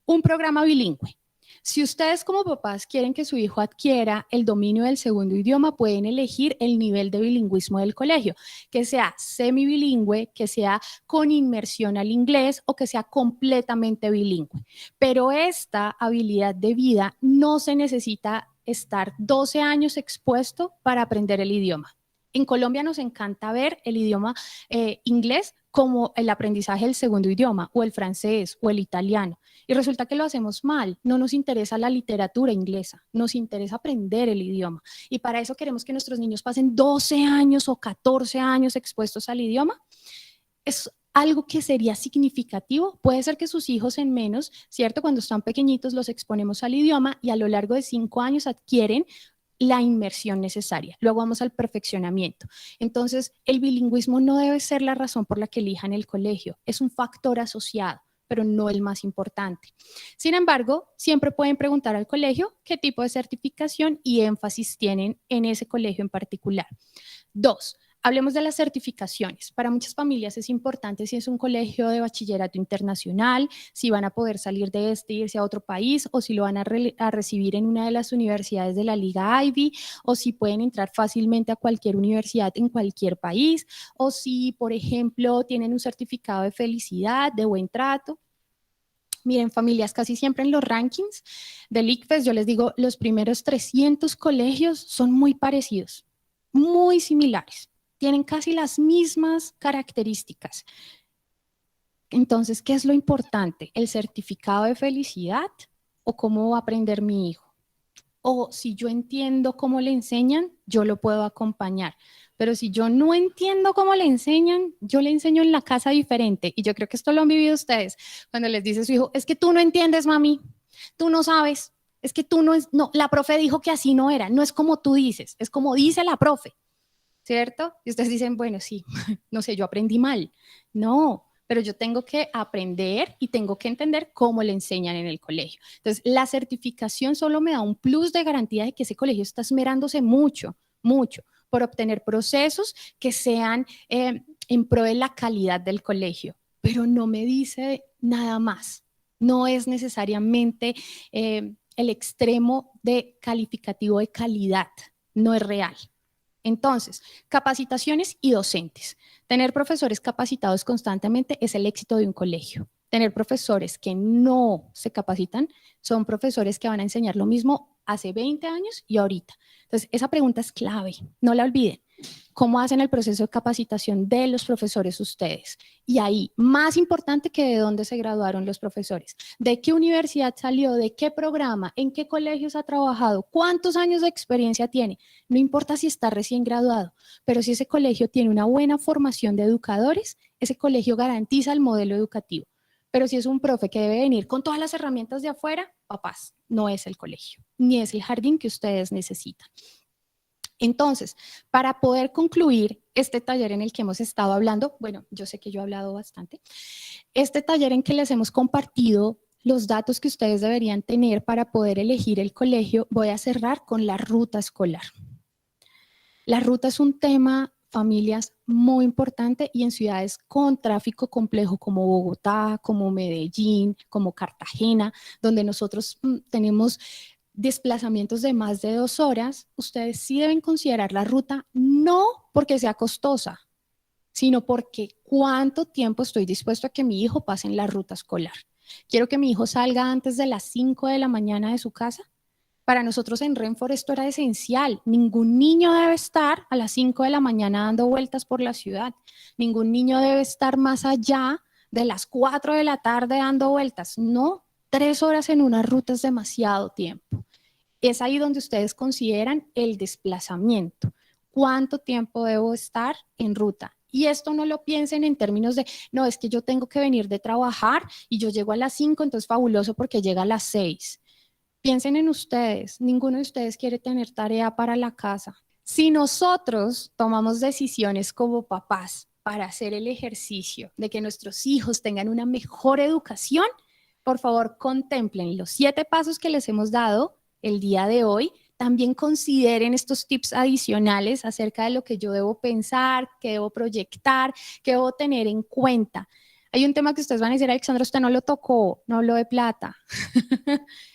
un programa bilingüe. Si ustedes como papás quieren que su hijo adquiera el dominio del segundo idioma, pueden elegir el nivel de bilingüismo del colegio, que sea semibilingüe, que sea con inmersión al inglés o que sea completamente bilingüe. Pero esta habilidad de vida no se necesita estar 12 años expuesto para aprender el idioma. En Colombia nos encanta ver el idioma inglés como el aprendizaje del segundo idioma, o el francés, o el italiano. Y resulta que lo hacemos mal. No nos interesa la literatura inglesa, nos interesa aprender el idioma. Y para eso queremos que nuestros niños pasen 12 años o 14 años expuestos al idioma. Es algo que sería significativo. Puede ser que sus hijos en menos, ¿cierto? Cuando están pequeñitos los exponemos al idioma y a lo largo de 5 años adquieren la inmersión necesaria. Luego vamos al perfeccionamiento. Entonces, el bilingüismo no debe ser la razón por la que elijan el colegio. Es un factor asociado, pero no el más importante. Sin embargo, siempre pueden preguntar al colegio qué tipo de certificación y énfasis tienen en ese colegio en particular. 2, hablemos de las certificaciones. Para muchas familias es importante si es un colegio de bachillerato internacional, si van a poder salir de este e irse a otro país o si lo van a recibir en una de las universidades de la Liga Ivy o si pueden entrar fácilmente a cualquier universidad en cualquier país o si, por ejemplo, tienen un certificado de felicidad, de buen trato. Miren, familias, casi siempre en los rankings del ICFES, yo les digo, los primeros 300 colegios son muy parecidos, muy similares, tienen casi las mismas características. Entonces, ¿qué es lo importante? ¿El certificado de felicidad o cómo va a aprender mi hijo? O si yo entiendo cómo le enseñan, yo lo puedo acompañar. Pero si yo no entiendo cómo le enseñan, yo le enseño en la casa diferente. Y yo creo que esto lo han vivido ustedes. Cuando les dice su hijo, es que tú no entiendes, mami, tú no sabes, es que tú no, la profe dijo que así no era, no es como tú dices, es como dice la profe, ¿cierto? Y ustedes dicen, bueno, sí, no sé, yo aprendí mal. No, pero yo tengo que aprender y tengo que entender cómo le enseñan en el colegio. Entonces, la certificación solo me da un plus de garantía de que ese colegio está esmerándose mucho, mucho, por obtener procesos que sean en pro de la calidad del colegio, pero no me dice nada más. No es necesariamente el extremo de calificativo de calidad, no es real. Entonces, capacitaciones y docentes. Tener profesores capacitados constantemente es el éxito de un colegio. Tener profesores que no se capacitan son profesores que van a enseñar lo mismo hace 20 años y ahorita. Entonces, esa pregunta es clave, no la olviden. ¿Cómo hacen el proceso de capacitación de los profesores ustedes? Y ahí, más importante que de dónde se graduaron los profesores, de qué universidad salió, de qué programa, en qué colegios ha trabajado, cuántos años de experiencia tiene. No importa si está recién graduado, pero si ese colegio tiene una buena formación de educadores, ese colegio garantiza el modelo educativo. Pero si es un profe que debe venir con todas las herramientas de afuera, papás, no es el colegio, ni es el jardín que ustedes necesitan. Entonces, para poder concluir este taller en el que hemos estado hablando, bueno, yo sé que yo he hablado bastante, este taller en que les hemos compartido los datos que ustedes deberían tener para poder elegir el colegio, voy a cerrar con la ruta escolar. La ruta es un tema, familias, muy importante y en ciudades con tráfico complejo como Bogotá, como Medellín, como Cartagena, donde nosotros tenemos desplazamientos de más de 2 horas, ustedes sí deben considerar la ruta no porque sea costosa, sino porque cuánto tiempo estoy dispuesto a que mi hijo pase en la ruta escolar. Quiero que mi hijo salga antes de las 5 de la mañana de su casa. Para nosotros en Renfor esto era esencial. Ningún niño debe estar a las 5 de la mañana dando vueltas por la ciudad. Ningún niño debe estar más allá de las 4 de la tarde dando vueltas. No, 3 horas en una ruta es demasiado tiempo. Es ahí donde ustedes consideran el desplazamiento. ¿Cuánto tiempo debo estar en ruta? Y esto no lo piensen en términos de, no, es que yo tengo que venir de trabajar y yo llego a las 5, entonces fabuloso porque llega a las 6. Piensen en ustedes, ninguno de ustedes quiere tener tarea para la casa. Si nosotros tomamos decisiones como papás para hacer el ejercicio de que nuestros hijos tengan una mejor educación, por favor contemplen los 7 pasos que les hemos dado el día de hoy. También consideren estos tips adicionales acerca de lo que yo debo pensar, que debo proyectar, que debo tener en cuenta. Hay un tema que ustedes van a decir, Alexandra, usted no lo tocó, no habló de plata,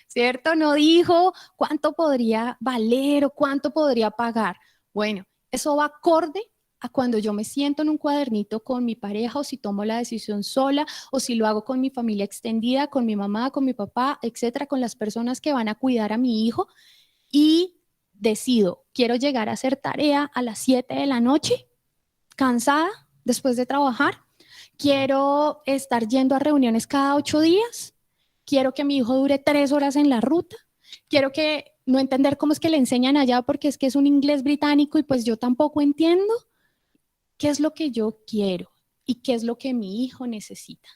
¿cierto? No dijo cuánto podría valer o cuánto podría pagar. Bueno, eso va acorde a cuando yo me siento en un cuadernito con mi pareja o si tomo la decisión sola o si lo hago con mi familia extendida, con mi mamá, con mi papá, etcétera, con las personas que van a cuidar a mi hijo y decido, quiero llegar a hacer tarea a las 7 de la noche, cansada después de trabajar, quiero estar yendo a reuniones cada 8 días, quiero que mi hijo dure 3 horas en la ruta, quiero que no entender cómo es que le enseñan allá porque es que es un inglés británico y pues yo tampoco entiendo qué es lo que yo quiero y qué es lo que mi hijo necesita.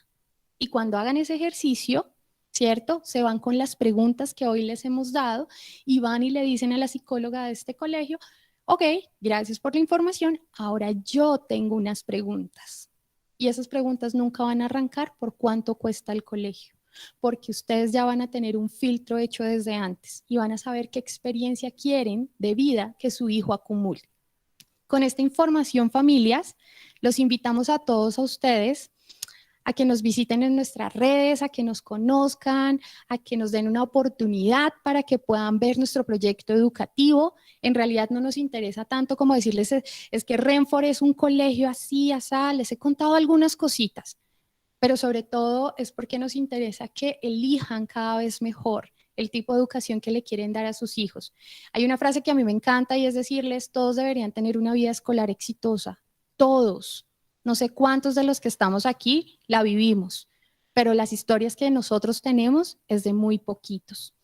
Y cuando hagan ese ejercicio, ¿cierto? Se van con las preguntas que hoy les hemos dado y van y le dicen a la psicóloga de este colegio, ok, gracias por la información, ahora yo tengo unas preguntas. Y esas preguntas nunca van a arrancar por cuánto cuesta el colegio, porque ustedes ya van a tener un filtro hecho desde antes y van a saber qué experiencia quieren de vida que su hijo acumule. Con esta información, familias, los invitamos a todos a ustedes a que nos visiten en nuestras redes, a que nos conozcan, a que nos den una oportunidad para que puedan ver nuestro proyecto educativo. En realidad no nos interesa tanto como decirles es que Renfor es un colegio así, así, les he contado algunas cositas, pero sobre todo es porque nos interesa que elijan cada vez mejor el tipo de educación que le quieren dar a sus hijos. Hay una frase que a mí me encanta y es decirles, todos deberían tener una vida escolar exitosa, todos. No sé cuántos de los que estamos aquí la vivimos, pero las historias que nosotros tenemos es de muy poquitos.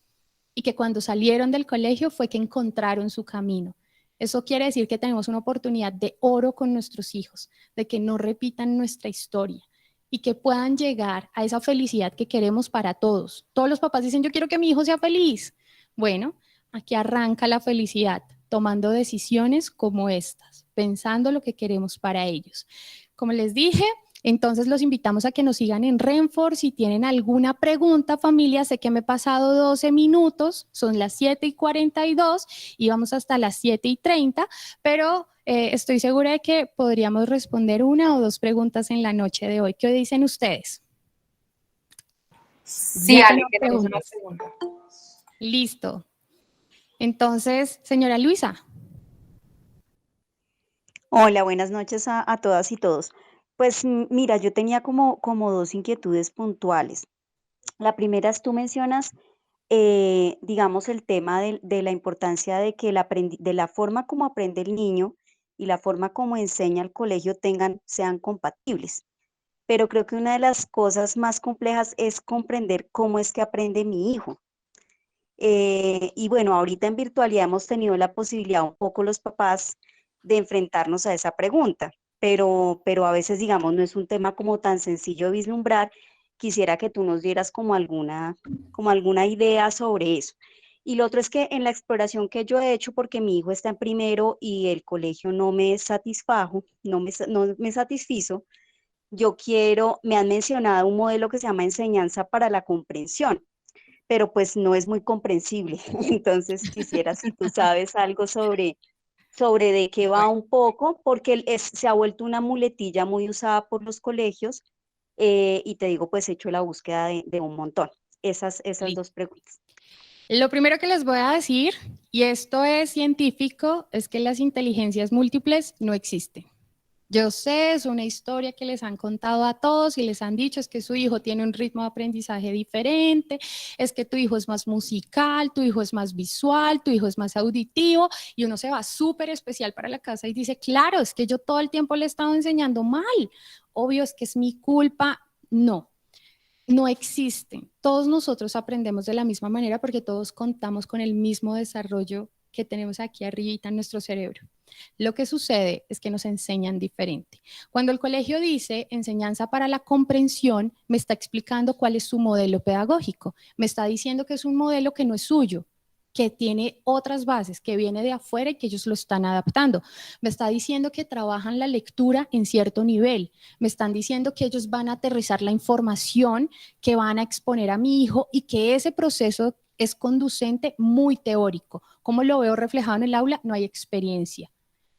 Y que cuando salieron del colegio fue que encontraron su camino. Eso quiere decir que tenemos una oportunidad de oro con nuestros hijos, de que no repitan nuestra historia y que puedan llegar a esa felicidad que queremos para todos. Todos los papás dicen, yo quiero que mi hijo sea feliz. Bueno, aquí arranca la felicidad, tomando decisiones como estas, pensando lo que queremos para ellos. Como les dije, entonces los invitamos a que nos sigan en Renfor. Si tienen alguna pregunta, familia, sé que me he pasado 12 minutos, son las 7:42 y vamos hasta las 7:30, pero estoy segura de que podríamos responder una o dos preguntas en la noche de hoy. ¿Qué dicen ustedes?
Sí,
Ya
Ale,
tenemos
tenemos una
preguntas.
pregunta.
Listo. Entonces, señora Luisa.
Hola, buenas noches a todas y todos. Pues mira, yo tenía como dos inquietudes puntuales. La primera es, tú mencionas, digamos, el tema de la importancia de que de la forma como aprende el niño y la forma como enseña el colegio sean compatibles. Pero creo que una de las cosas más complejas es comprender cómo es que aprende mi hijo. Y bueno, ahorita en virtualidad hemos tenido la posibilidad un poco los papás de enfrentarnos a esa pregunta, pero a veces, digamos, no es un tema como tan sencillo de vislumbrar. Quisiera que tú nos dieras como alguna idea sobre eso. Y lo otro es que en la exploración que yo he hecho, porque mi hijo está en primero y el colegio no me satisfajo, no me satisfizo, me han mencionado un modelo que se llama enseñanza para la comprensión, pero pues no es muy comprensible. Entonces quisiera si tú sabes algo sobre de qué va un poco, porque se ha vuelto una muletilla muy usada por los colegios, y te digo, pues he hecho la búsqueda de un montón. Esas dos preguntas.
Lo primero que les voy a decir, y esto es científico, es que las inteligencias múltiples no existen. Yo sé, es una historia que les han contado a todos y les han dicho es que su hijo tiene un ritmo de aprendizaje diferente, es que tu hijo es más musical, tu hijo es más visual, tu hijo es más auditivo y uno se va súper especial para la casa y dice, claro, es que yo todo el tiempo le he estado enseñando mal, obvio es que es mi culpa, no. No existen. Todos nosotros aprendemos de la misma manera porque todos contamos con el mismo desarrollo que tenemos aquí arriba en nuestro cerebro. Lo que sucede es que nos enseñan diferente. Cuando el colegio dice enseñanza para la comprensión, me está explicando cuál es su modelo pedagógico. Me está diciendo que es un modelo que no es suyo, que tiene otras bases, que viene de afuera y que ellos lo están adaptando. Me está diciendo que trabajan la lectura en cierto nivel. Me están diciendo que ellos van a aterrizar la información que van a exponer a mi hijo y que ese proceso es conducente muy teórico. ¿Cómo lo veo reflejado en el aula? No hay experiencia.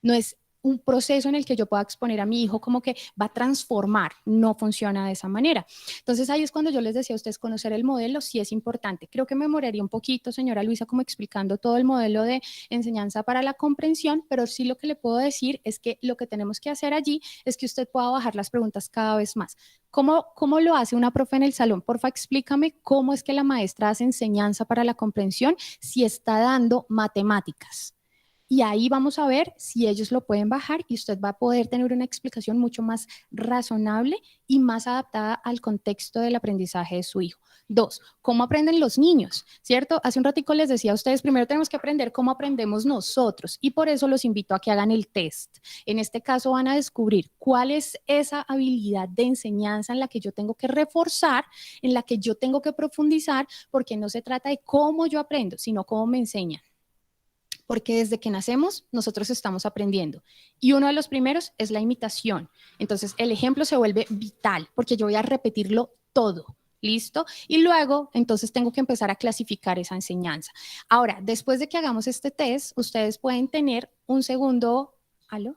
No es un proceso en el que yo pueda exponer a mi hijo como que va a transformar, no funciona de esa manera. Entonces ahí es cuando yo les decía a ustedes, conocer el modelo sí es importante. Creo que me moraría un poquito, señora Luisa, como explicando todo el modelo de enseñanza para la comprensión, pero sí lo que le puedo decir es que lo que tenemos que hacer allí es que usted pueda bajar las preguntas cada vez más. ¿Cómo lo hace una profe en el salón? Porfa, explícame cómo es que la maestra hace enseñanza para la comprensión si está dando matemáticas. Y ahí vamos a ver si ellos lo pueden bajar y usted va a poder tener una explicación mucho más razonable y más adaptada al contexto del aprendizaje de su hijo. Dos, ¿cómo aprenden los niños? ¿Cierto? Hace un ratico les decía a ustedes, primero tenemos que aprender cómo aprendemos nosotros y por eso los invito a que hagan el test. En este caso van a descubrir cuál es esa habilidad de enseñanza en la que yo tengo que reforzar, en la que yo tengo que profundizar, porque no se trata de cómo yo aprendo, sino cómo me enseñan, porque desde que nacemos nosotros estamos aprendiendo. Y uno de los primeros es la imitación. Entonces el ejemplo se vuelve vital porque yo voy a repetirlo todo. ¿Listo? Y luego, entonces tengo que empezar a clasificar esa enseñanza. Ahora, después de que hagamos este test, ustedes pueden tener un segundo. ¿Aló?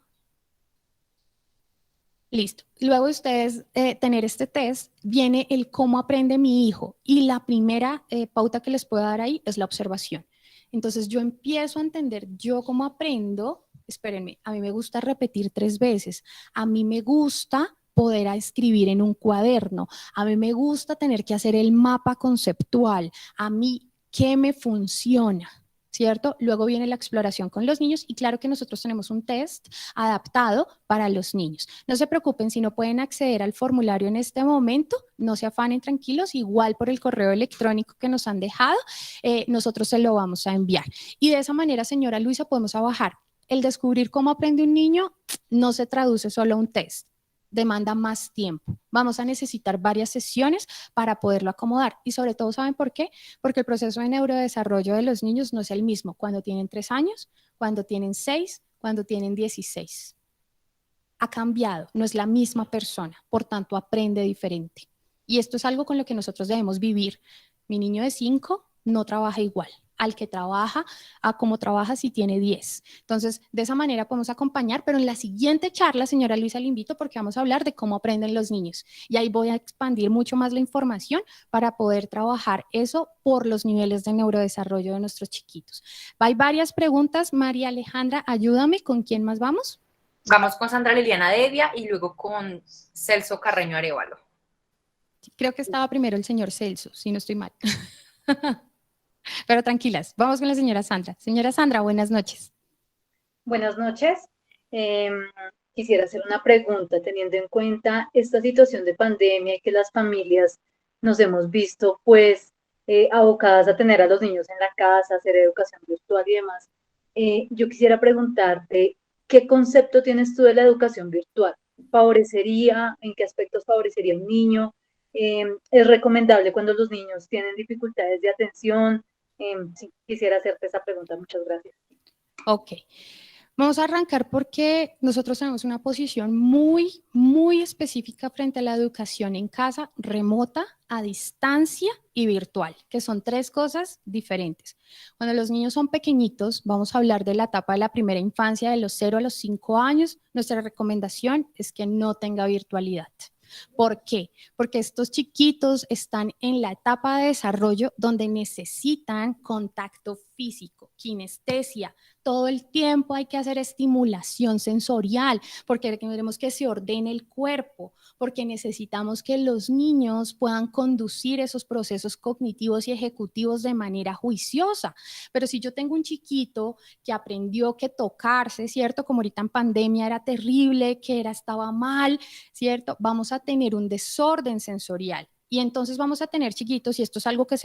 Listo. Luego de ustedes tener este test, viene el cómo aprende mi hijo. Y la primera pauta que les puedo dar ahí es la observación. Entonces yo empiezo a entender yo cómo aprendo. Espérenme, a mí me gusta repetir 3 veces. A mí me gusta poder escribir en un cuaderno. A mí me gusta tener que hacer el mapa conceptual. A mí, ¿qué me funciona? ¿Cierto? Luego viene la exploración con los niños y claro que nosotros tenemos un test adaptado para los niños. No se preocupen si no pueden acceder al formulario en este momento, no se afanen, tranquilos, igual por el correo electrónico que nos han dejado, nosotros se lo vamos a enviar. Y de esa manera, señora Luisa, podemos trabajar. El descubrir cómo aprende un niño no se traduce solo a un test, demanda más tiempo. Vamos a necesitar varias sesiones para poderlo acomodar y sobre todo, ¿saben por qué? Porque el proceso de neurodesarrollo de los niños no es el mismo cuando tienen 3 años, cuando tienen 6, cuando tienen 16. Ha cambiado, no es la misma persona, por tanto aprende diferente. Y esto es algo con lo que nosotros debemos vivir. Mi niño de 5 no trabaja igual al que trabaja, a cómo trabaja si tiene 10. Entonces, de esa manera podemos acompañar, pero en la siguiente charla, señora Luisa, le invito porque vamos a hablar de cómo aprenden los niños. Y ahí voy a expandir mucho más la información para poder trabajar eso por los niveles de neurodesarrollo de nuestros chiquitos. Hay varias preguntas. María Alejandra, ayúdame, ¿con quién más vamos?
Vamos con Sandra Liliana Devia y luego con Celso Carreño Arevalo.
Creo que estaba primero el señor Celso, si no estoy mal. Pero tranquilas, vamos con la señora Sandra. Señora Sandra, buenas noches.
Buenas noches. Quisiera hacer una pregunta teniendo en cuenta esta situación de pandemia y que las familias nos hemos visto pues abocadas a tener a los niños en la casa, hacer educación virtual y demás. Yo quisiera preguntarte, ¿qué concepto tienes tú de la educación virtual? ¿Favorecería? ¿En qué aspectos favorecería a un niño? ¿Es recomendable cuando los niños tienen dificultades de atención? Sí, quisiera hacerte esa pregunta. Muchas gracias.
Ok. Vamos a arrancar porque nosotros tenemos una posición muy específica frente a la educación en casa, remota, a distancia y virtual, que son 3 cosas diferentes. Cuando los niños son pequeñitos, vamos a hablar de la etapa de la primera infancia, de los 0 a los 5 años. Nuestra recomendación es que no tenga virtualidad. ¿Por qué? Porque estos chiquitos están en la etapa de desarrollo donde necesitan contacto físico, kinestesia. Todo el tiempo hay que hacer estimulación sensorial porque queremos que se ordene el cuerpo, porque necesitamos que los niños puedan conducir esos procesos cognitivos y ejecutivos de manera juiciosa. Pero si yo tengo un chiquito que aprendió que tocarse, ¿cierto? Como ahorita en pandemia era terrible, estaba mal, ¿cierto? Vamos a tener un desorden sensorial. Y entonces vamos a tener chiquitos, y esto es algo que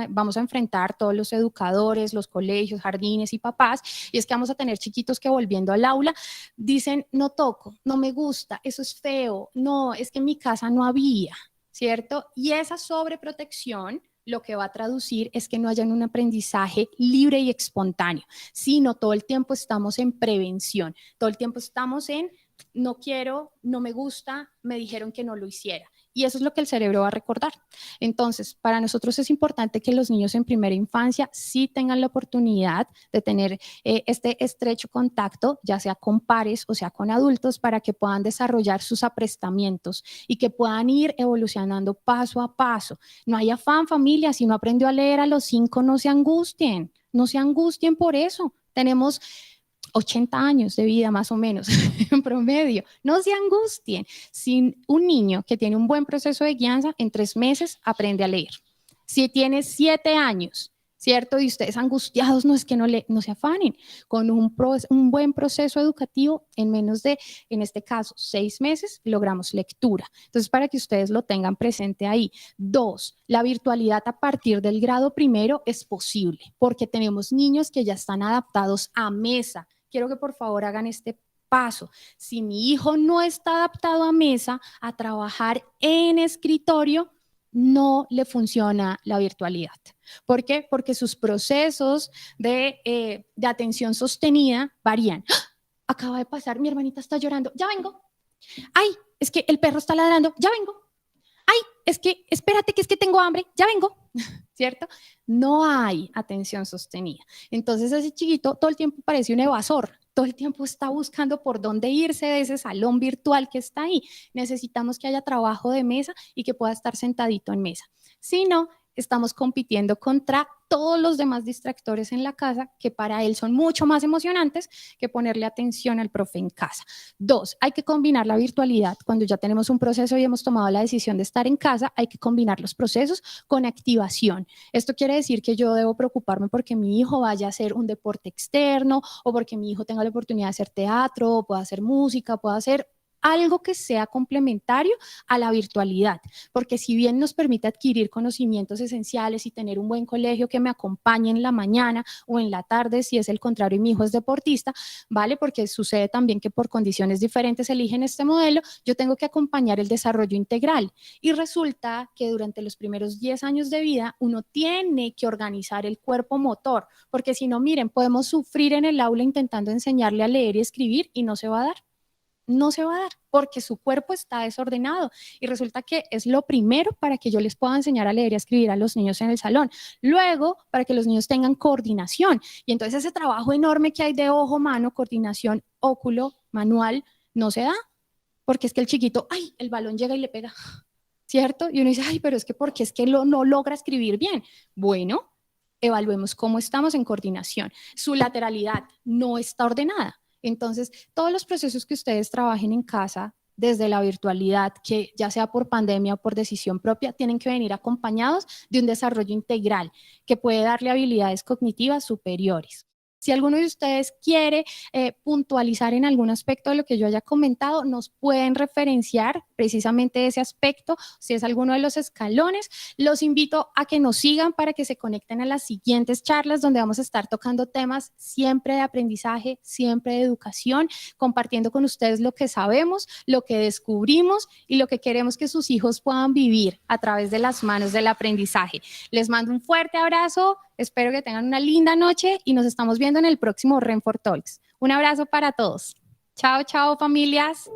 vamos a enfrentar todos los educadores, los colegios, jardines y papás, y es que vamos a tener chiquitos que volviendo al aula dicen, no toco, no me gusta, eso es feo, no, es que en mi casa no había, ¿cierto? Y esa sobreprotección lo que va a traducir es que no haya un aprendizaje libre y espontáneo, sino todo el tiempo estamos en prevención, todo el tiempo estamos en no quiero, no me gusta, me dijeron que no lo hiciera. Y eso es lo que el cerebro va a recordar. Entonces, para nosotros es importante que los niños en primera infancia sí tengan la oportunidad de tener este estrecho contacto, ya sea con pares o sea con adultos, para que puedan desarrollar sus aprestamientos y que puedan ir evolucionando paso a paso. No hay afán, familia, si no aprendió a leer a los 5, no se angustien por eso. Tenemos 80 años de vida más o menos en promedio, no se angustien. Si un niño que tiene un buen proceso de guianza, en 3 meses aprende a leer. Si tiene 7 años, ¿cierto? Y ustedes angustiados, no es que no se afanen, con un buen proceso educativo en menos de, en este caso, 6 meses, logramos lectura. Entonces, para que ustedes lo tengan presente ahí. 2, la virtualidad a partir del grado primero es posible, porque tenemos niños que ya están adaptados a mesa. Quiero que por favor hagan este paso. Si mi hijo no está adaptado a mesa, a trabajar en escritorio, no le funciona la virtualidad. ¿Por qué? Porque sus procesos de atención sostenida varían. ¡Ah! Acaba de pasar, mi hermanita está llorando, ya vengo. Ay, es que el perro está ladrando, ya vengo. Ay, es que, espérate, que es que tengo hambre, ya vengo, ¿cierto? No hay atención sostenida. Entonces ese chiquito todo el tiempo parece un evasor, todo el tiempo está buscando por dónde irse de ese salón virtual que está ahí. Necesitamos que haya trabajo de mesa y que pueda estar sentadito en mesa. Si no, estamos compitiendo contra todos los demás distractores en la casa que para él son mucho más emocionantes que ponerle atención al profe en casa. 2, hay que combinar la virtualidad. Cuando ya tenemos un proceso y hemos tomado la decisión de estar en casa, hay que combinar los procesos con activación. Esto quiere decir que yo debo preocuparme porque mi hijo vaya a hacer un deporte externo o porque mi hijo tenga la oportunidad de hacer teatro, o pueda hacer música, pueda hacer algo que sea complementario a la virtualidad, porque si bien nos permite adquirir conocimientos esenciales y tener un buen colegio que me acompañe en la mañana o en la tarde, si es el contrario y mi hijo es deportista, ¿vale? Porque sucede también que por condiciones diferentes eligen este modelo, yo tengo que acompañar el desarrollo integral y resulta que durante los primeros 10 años de vida uno tiene que organizar el cuerpo motor, porque si no, miren, podemos sufrir en el aula intentando enseñarle a leer y escribir y no se va a dar. No se va a dar porque su cuerpo está desordenado y resulta que es lo primero para que yo les pueda enseñar a leer y a escribir a los niños en el salón. Luego, para que los niños tengan coordinación y entonces ese trabajo enorme que hay de ojo, mano, coordinación, óculo, manual, no se da porque es que el chiquito, ay, el balón llega y le pega, ¿cierto? Y uno dice, ay, pero es que porque es que no logra escribir bien. Bueno, evaluemos cómo estamos en coordinación. Su lateralidad no está ordenada. Entonces, todos los procesos que ustedes trabajen en casa, desde la virtualidad, que ya sea por pandemia o por decisión propia, tienen que venir acompañados de un desarrollo integral que puede darle habilidades cognitivas superiores. Si alguno de ustedes quiere puntualizar en algún aspecto de lo que yo haya comentado, nos pueden referenciar precisamente ese aspecto, si es alguno de los escalones. Los invito a que nos sigan para que se conecten a las siguientes charlas donde vamos a estar tocando temas siempre de aprendizaje, siempre de educación, compartiendo con ustedes lo que sabemos, lo que descubrimos y lo que queremos que sus hijos puedan vivir a través de las manos del aprendizaje. Les mando un fuerte abrazo. Espero que tengan una linda noche y nos estamos viendo en el próximo Renfort Talks. Un abrazo para todos. Chao, chao, familias.